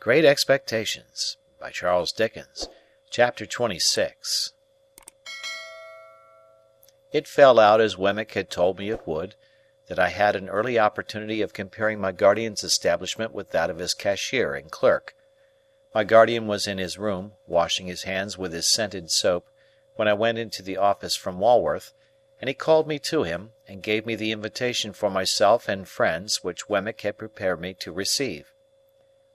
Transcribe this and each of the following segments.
Great Expectations by Charles Dickens. Chapter 26. It fell out as Wemmick had told me it would, that I had an early opportunity of comparing my guardian's establishment with that of his cashier and clerk. My guardian was in his room, washing his hands with his scented soap, when I went into the office from Walworth, and he called me to him, and gave me the invitation for myself and friends which Wemmick had prepared me to receive.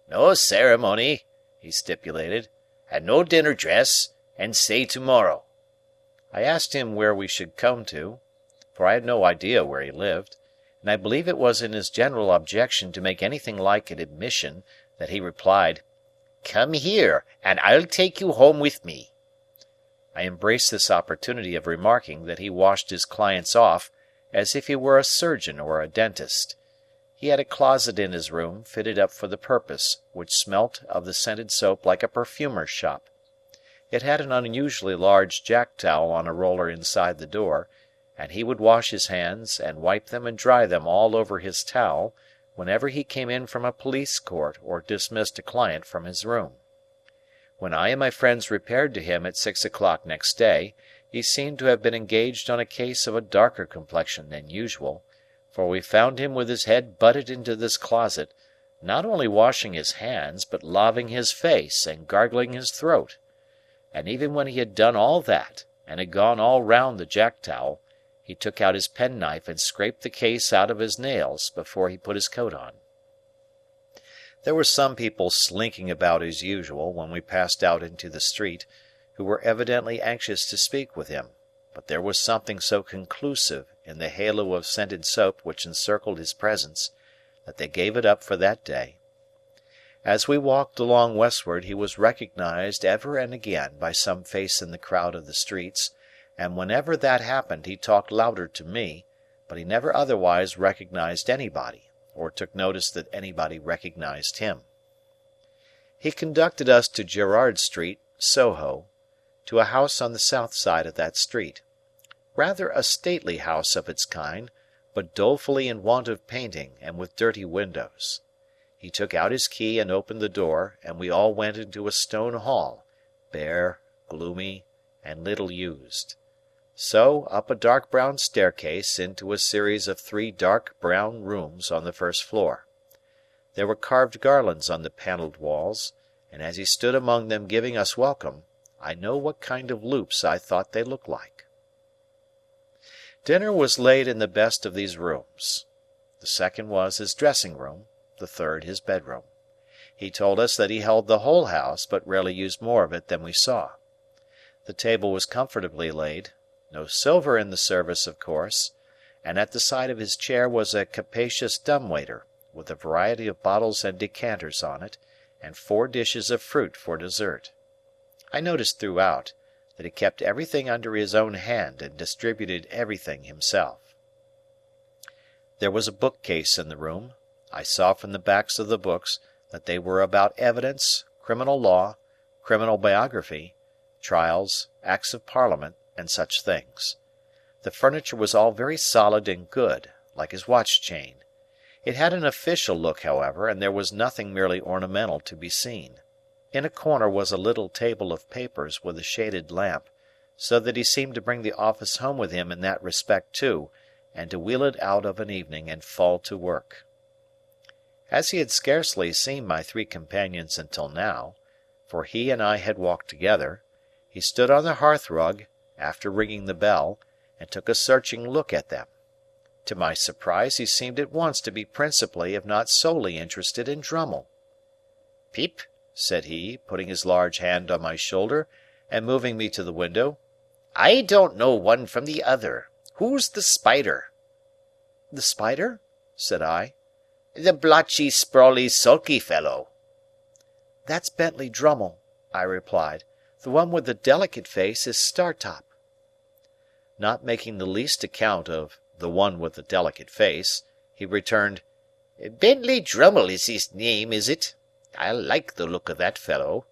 "No ceremony," he stipulated, "and no dinner dress, and say to-morrow." I asked him where we should come to, for I had no idea where he lived, and I believe it was in his general objection to make anything like an admission that he replied, "Come here, and I'll take you home with me." I embraced this opportunity of remarking that he washed his clients off as if he were a surgeon or a dentist. He had a closet in his room, fitted up for the purpose, which smelt of the scented soap like a perfumer's shop. It had an unusually large jack-towel on a roller inside the door, and he would wash his hands, and wipe them and dry them all over his towel, whenever he came in from a police court or dismissed a client from his room. When I and my friends repaired to him at 6 o'clock next day, he seemed to have been engaged on a case of a darker complexion than usual, for we found him with his head butted into this closet, not only washing his hands, but laving his face and gargling his throat. And even when he had done all that, and had gone all round the jack-towel, he took out his penknife and scraped the case out of his nails before he put his coat on. There were some people slinking about as usual when we passed out into the street, who were evidently anxious to speak with him, but there was something so conclusive in the halo of scented soap which encircled his presence, that they gave it up for that day. As we walked along westward, he was recognized ever and again by some face in the crowd of the streets, and whenever that happened he talked louder to me, but he never otherwise recognized anybody, or took notice that anybody recognized him. He conducted us to Gerrard Street, Soho, to a house on the south side of that street. Rather a stately house of its kind, but dolefully in want of painting, and with dirty windows. He took out his key and opened the door, and we all went into a stone hall, bare, gloomy, and little used. So, up a dark brown staircase into a series of 3 dark brown rooms on the first floor. There were carved garlands on the panelled walls, and as he stood among them giving us welcome, I know what kind of loops I thought they looked like. Dinner was laid in the best of these rooms. The second was his dressing-room, the third his bedroom. He told us that he held the whole house, but rarely used more of it than we saw. The table was comfortably laid, no silver in the service of course, and at the side of his chair was a capacious dumb-waiter, with a variety of bottles and decanters on it, and 4 dishes of fruit for dessert. I noticed throughout that he kept everything under his own hand and distributed everything himself. There was a bookcase in the room. I saw from the backs of the books that they were about evidence, criminal law, criminal biography, trials, acts of Parliament, and such things. The furniture was all very solid and good, like his watch-chain. It had an official look, however, and there was nothing merely ornamental to be seen. In a corner was a little table of papers with a shaded lamp, so that he seemed to bring the office home with him in that respect too, and to wheel it out of an evening and fall to work. As he had scarcely seen my 3 companions until now, for he and I had walked together, he stood on the hearth-rug, after ringing the bell, and took a searching look at them. To my surprise he seemed at once to be principally if not solely interested in Drummle. "Pip," said he, putting his large hand on my shoulder, and moving me to the window, "I don't know one from the other. Who's the spider?" "The spider?" said I. "The blotchy, sprawly, sulky fellow." "That's Bentley Drummle," I replied. "The one with the delicate face is Startop." Not making the least account of "the one with the delicate face," he returned, "Bentley Drummle is his name, is it? I like the look of that fellow."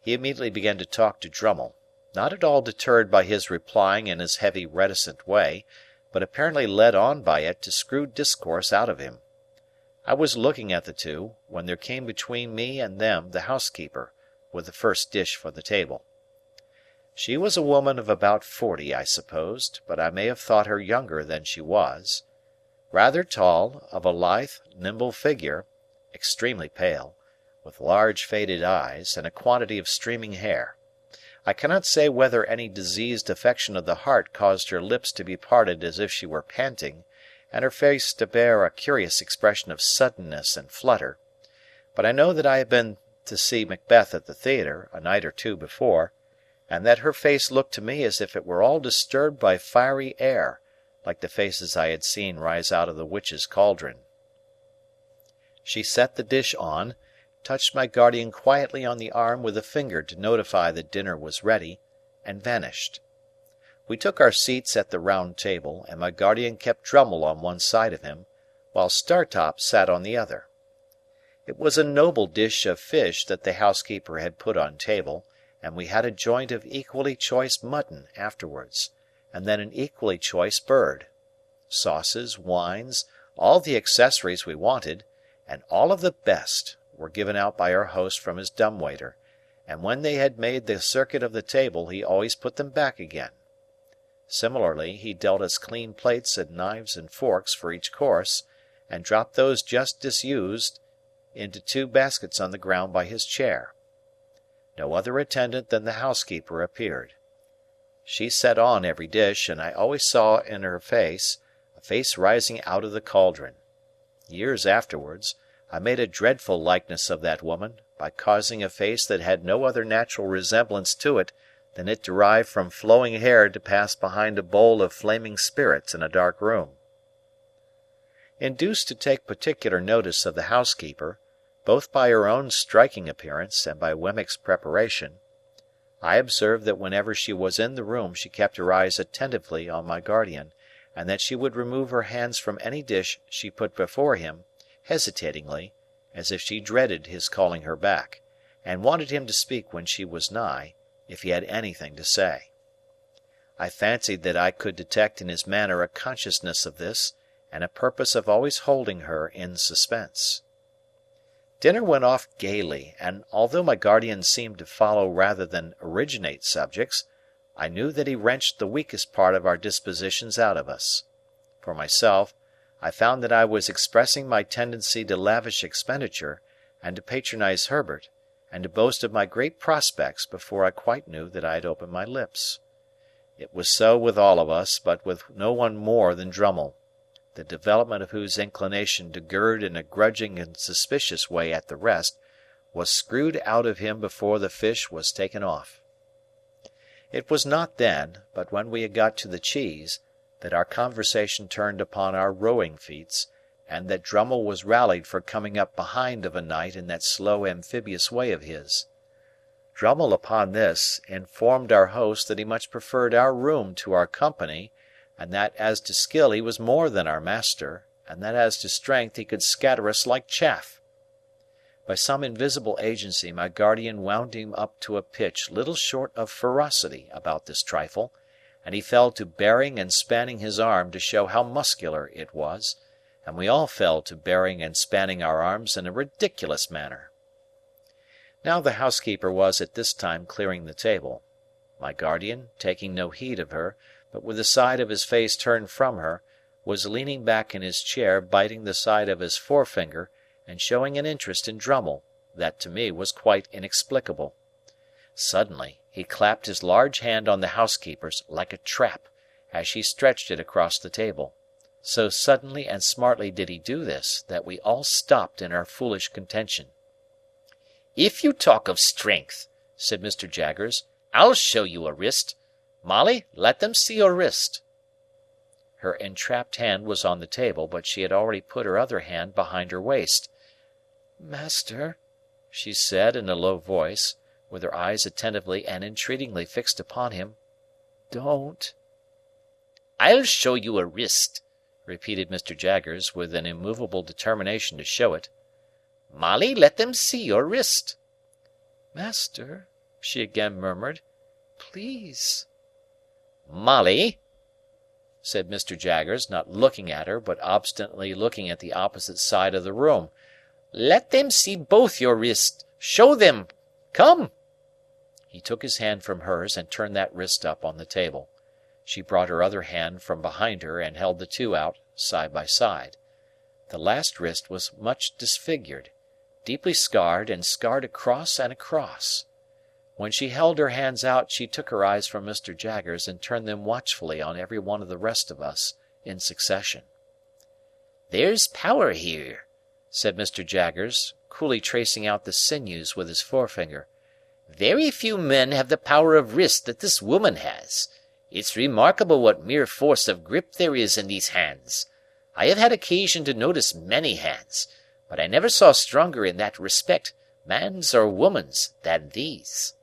He immediately began to talk to Drummle, not at all deterred by his replying in his heavy reticent way, but apparently led on by it to screw discourse out of him. I was looking at the two, when there came between me and them the housekeeper, with the first dish for the table. She was a woman of about 40, I supposed, but I may have thought her younger than she was. Rather tall, of a lithe, nimble figure, extremely pale, with large faded eyes, and a quantity of streaming hair. I cannot say whether any diseased affection of the heart caused her lips to be parted as if she were panting, and her face to bear a curious expression of suddenness and flutter, but I know that I had been to see Macbeth at the theatre a night or two before, and that her face looked to me as if it were all disturbed by fiery air, like the faces I had seen rise out of the witch's cauldron. She set the dish on, touched my guardian quietly on the arm with a finger to notify that dinner was ready, and vanished. We took our seats at the round table, and my guardian kept Drummle on one side of him, while Startop sat on the other. It was a noble dish of fish that the housekeeper had put on table, and we had a joint of equally choice mutton afterwards, and then an equally choice bird. Sauces, wines, all the accessories we wanted, and all of the best, were given out by our host from his dumb-waiter, and when they had made the circuit of the table he always put them back again. Similarly, he dealt us clean plates and knives and forks for each course, and dropped those just disused into 2 baskets on the ground by his chair. No other attendant than the housekeeper appeared. She set on every dish, and I always saw in her face a face rising out of the cauldron. Years afterwards, I made a dreadful likeness of that woman, by causing a face that had no other natural resemblance to it than it derived from flowing hair to pass behind a bowl of flaming spirits in a dark room. Induced to take particular notice of the housekeeper, both by her own striking appearance and by Wemmick's preparation, I observed that whenever she was in the room she kept her eyes attentively on my guardian, and that she would remove her hands from any dish she put before him, hesitatingly, as if she dreaded his calling her back, and wanted him to speak when she was nigh, if he had anything to say. I fancied that I could detect in his manner a consciousness of this, and a purpose of always holding her in suspense. Dinner went off gaily, and although my guardian seemed to follow rather than originate subjects, I knew that he wrenched the weakest part of our dispositions out of us. For myself, I found that I was expressing my tendency to lavish expenditure, and to patronize Herbert, and to boast of my great prospects before I quite knew that I had opened my lips. It was so with all of us, but with no one more than Drummle, the development of whose inclination to gird in a grudging and suspicious way at the rest was screwed out of him before the fish was taken off. It was not then, but when we had got to the cheese, that our conversation turned upon our rowing feats, and that Drummle was rallied for coming up behind of a night in that slow amphibious way of his. Drummle, upon this, informed our host that he much preferred our room to our company, and that as to skill he was more than our master, and that as to strength he could scatter us like chaff. By some invisible agency my guardian wound him up to a pitch little short of ferocity about this trifle, and he fell to bearing and spanning his arm to show how muscular it was, and we all fell to bearing and spanning our arms in a ridiculous manner. Now the housekeeper was at this time clearing the table. My guardian, taking no heed of her, but with the side of his face turned from her, was leaning back in his chair biting the side of his forefinger and showing an interest in Drummle that to me was quite inexplicable. Suddenly he clapped his large hand on the housekeeper's like a trap, as she stretched it across the table. So suddenly and smartly did he do this, that we all stopped in our foolish contention. "If you talk of strength," said Mr. Jaggers, "I'll show you a wrist. Molly, let them see your wrist." Her entrapped hand was on the table, but she had already put her other hand behind her waist. "Master," she said in a low voice, with her eyes attentively and entreatingly fixed upon him, "don't." "I'll show you a wrist," repeated Mr. Jaggers, with an immovable determination to show it. "Molly, let them see your wrist." "Master," she again murmured, "please." "Molly!" said Mr. Jaggers, not looking at her, but obstinately looking at the opposite side of the room. "Let them see both your wrists. Show them. Come!" He took his hand from hers and turned that wrist up on the table. She brought her other hand from behind her and held the two out side by side. The last wrist was much disfigured, deeply scarred, and scarred across and across. When she held her hands out she took her eyes from Mr. Jaggers and turned them watchfully on every one of the rest of us in succession. "There's power here," said Mr. Jaggers, coolly tracing out the sinews with his forefinger. "Very few men have the power of wrist that this woman has. It's remarkable what mere force of grip there is in these hands. I have had occasion to notice many hands, but I never saw stronger in that respect, man's or woman's, than these."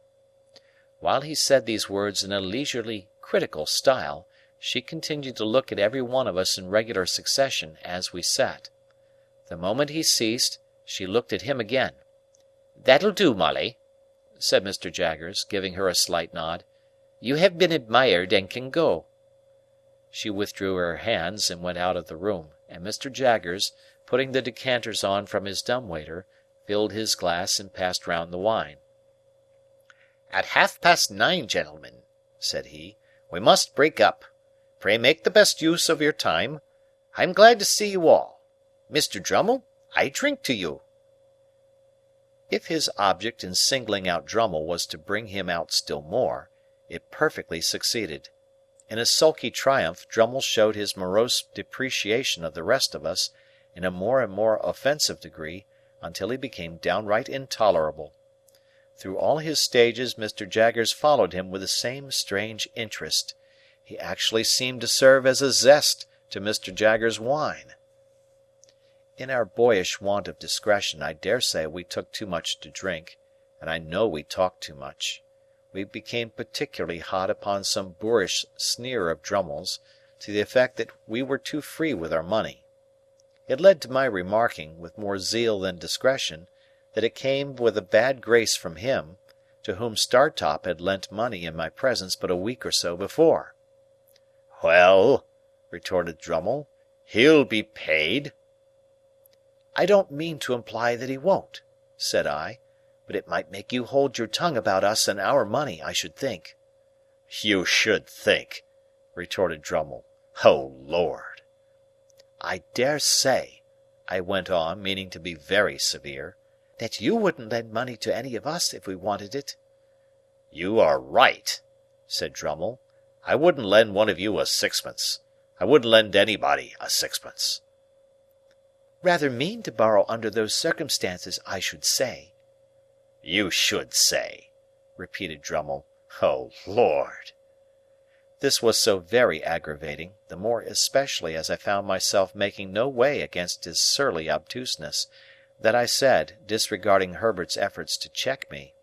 While he said these words in a leisurely, critical style, she continued to look at every one of us in regular succession as we sat. The moment he ceased, she looked at him again. "That'll do, Molly," said Mr. Jaggers, giving her a slight nod. "You have been admired and can go." She withdrew her hands and went out of the room, and Mr. Jaggers, putting the decanters on from his dumb-waiter, filled his glass and passed round the wine. "At 9:30, gentlemen," said he, "we must break up. Pray make the best use of your time. I am glad to see you all. Mr. Drummle, I drink to you." If his object in singling out Drummle was to bring him out still more, it perfectly succeeded. In a sulky triumph Drummle showed his morose depreciation of the rest of us in a more and more offensive degree until he became downright intolerable. Through all his stages Mr. Jaggers followed him with the same strange interest. He actually seemed to serve as a zest to Mr. Jaggers' wine. In our boyish want of discretion I dare say we took too much to drink, and I know we talked too much. We became particularly hot upon some boorish sneer of Drummle's, to the effect that we were too free with our money. It led to my remarking, with more zeal than discretion, that it came with a bad grace from him, to whom Startop had lent money in my presence but a week or so before. "Well," retorted Drummle, "he'll be paid." "I don't mean to imply that he won't," said I, "but it might make you hold your tongue about us and our money, I should think." "You should think," retorted Drummle. "O Lord!" "I dare say," I went on, meaning to be very severe, "that you wouldn't lend money to any of us if we wanted it." "You are right," said Drummle. "I wouldn't lend one of you a sixpence. I wouldn't lend anybody a sixpence." "Rather mean to borrow under those circumstances, I should say." "You should say," repeated Drummle. "O Lord!" This was so very aggravating, the more especially as I found myself making no way against his surly obtuseness, that I said, disregarding Herbert's efforts to check me,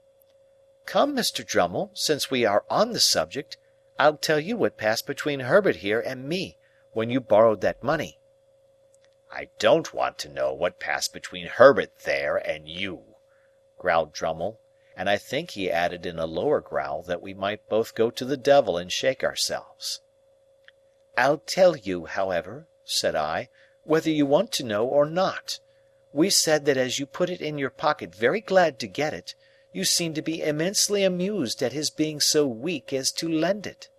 "Come, Mr. Drummle, since we are on the subject, I'll tell you what passed between Herbert here and me when you borrowed that money." "I don't want to know what passed between Herbert there and you," growled Drummle, and I think he added in a lower growl that we might both go to the devil and shake ourselves. "I'll tell you, however," said I, "whether you want to know or not. We said that as you put it in your pocket very glad to get it, you seemed to be immensely amused at his being so weak as to lend it."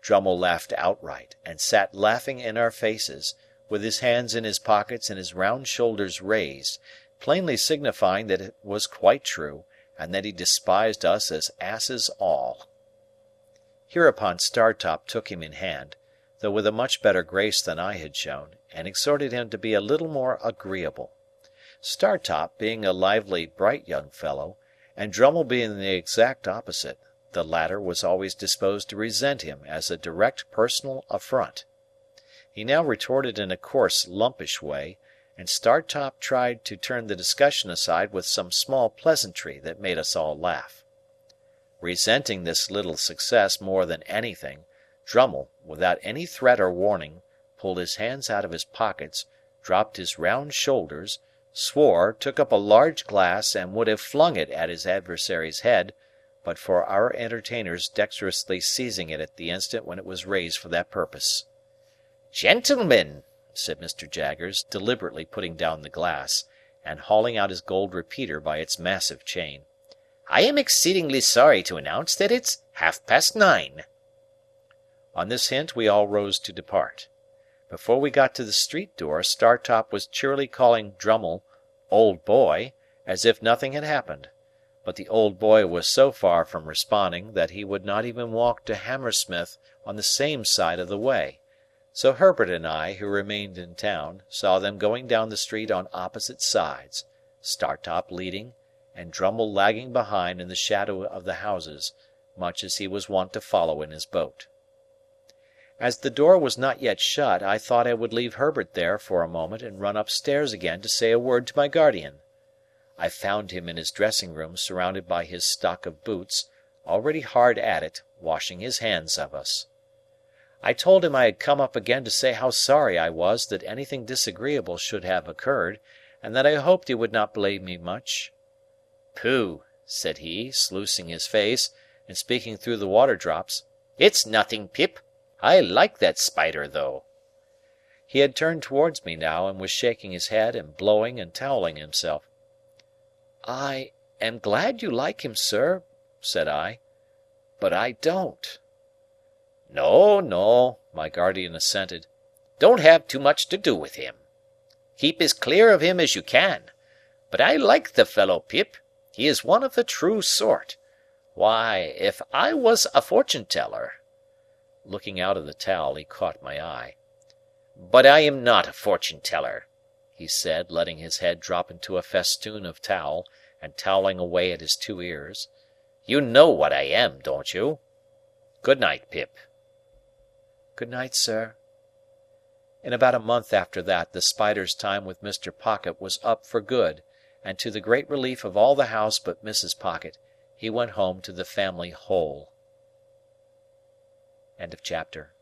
Drummle laughed outright, and sat laughing in our faces, with his hands in his pockets and his round shoulders raised, plainly signifying that it was quite true, and that he despised us as asses all. Hereupon Startop took him in hand, though with a much better grace than I had shown, and exhorted him to be a little more agreeable. Startop being a lively, bright young fellow, and Drummle being the exact opposite, the latter was always disposed to resent him as a direct personal affront. He now retorted in a coarse, lumpish way, and Startop tried to turn the discussion aside with some small pleasantry that made us all laugh. Resenting this little success more than anything, Drummle, without any threat or warning, pulled his hands out of his pockets, dropped his round shoulders, swore, took up a large glass, and would have flung it at his adversary's head, but for our entertainers dexterously seizing it at the instant when it was raised for that purpose. "Gentlemen," said Mr. Jaggers, deliberately putting down the glass, and hauling out his gold repeater by its massive chain, "I am exceedingly sorry to announce that it's 9:30. On this hint we all rose to depart. Before we got to the street door, Startop was cheerily calling Drummle "old boy," as if nothing had happened; but the old boy was so far from responding that he would not even walk to Hammersmith on the same side of the way, so Herbert and I, who remained in town, saw them going down the street on opposite sides, Startop leading, and Drummle lagging behind in the shadow of the houses, much as he was wont to follow in his boat. As the door was not yet shut, I thought I would leave Herbert there for a moment and run upstairs again to say a word to my guardian. I found him in his dressing-room surrounded by his stock of boots, already hard at it, washing his hands of us. I told him I had come up again to say how sorry I was that anything disagreeable should have occurred, and that I hoped he would not blame me much. "Pooh!" said he, sluicing his face, and speaking through the water drops. "It's nothing, Pip. I like that spider, though." He had turned towards me now, and was shaking his head and blowing and towelling himself. "I am glad you like him, sir," said I, "but I don't." "No, no," my guardian assented. "Don't have too much to do with him. Keep as clear of him as you can. But I like the fellow, Pip. He is one of the true sort. Why, if I was a fortune-teller—" Looking out of the towel, he caught my eye. "But I am not a fortune-teller," he said, letting his head drop into a festoon of towel, and toweling away at his 2 ears. "You know what I am, don't you? Good night, Pip." "Good night, sir." In about a month after that, the Spider's time with Mr. Pocket was up for good, and to the great relief of all the house but Mrs. Pocket, he went home to the family whole. Chapter